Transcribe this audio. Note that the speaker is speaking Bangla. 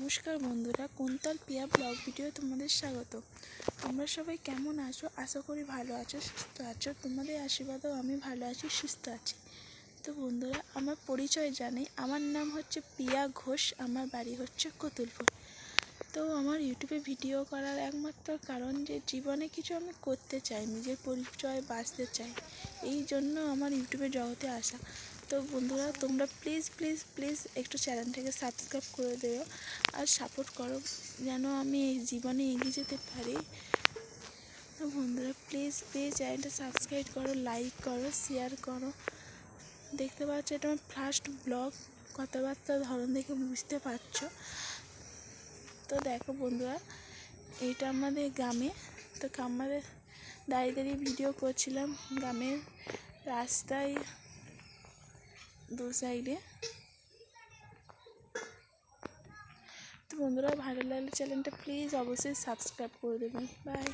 নমস্কার বন্ধুরা, কুন্তল পিয়া ব্লগ ভিডিও তোমাদের স্বাগত। তোমরা সবাই কেমন আছো? আশা করি ভালো আছো, সুস্থ আছো। তোমাদের আশীর্বাদেও আমি ভালো আছি, সুস্থ আছি। তো বন্ধুরা, আমার পরিচয় জানাই। আমার নাম হচ্ছে পিয়া ঘোষ, আমার বাড়ি হচ্ছে কতুলপুর। তো আমার ইউটিউবে ভিডিও করার একমাত্র কারণ যে জীবনে কিছু আমি করতে চাই, নিজের পরিচয় বাঁচতে চাই, এই জন্য আমার ইউটিউবের জগতে আসা। তো বন্ধুরা, তোমরা প্লিজ প্লিজ প্লিজ একটু চ্যানেলটাকে সাবস্ক্রাইব করে দিও আর সাপোর্ট করো, যেন আমি এই জীবনে এগিয়ে যেতে পারি। তো বন্ধুরা, প্লিজ প্লিজ চ্যানেলটা সাবস্ক্রাইব করো, লাইক করো, শেয়ার করো। দেখতে পাচ্ছ, এটা আমার ফার্স্ট ব্লগ, কথাবার্তার ধরন দেখে বুঝতে পারছো। তো দেখো বন্ধুরা, এইটা আমাদের গ্রামে। তো আমাদের দাঁড়িয়ে দাঁড়িয়ে ভিডিও করছিলাম গ্রামের রাস্তায় দু সাইডে। তো বন্ধুরা, ভালো লাগলে চ্যানেলটা প্লিজ অবশ্যই সাবস্ক্রাইব করে দেবেন। বাই।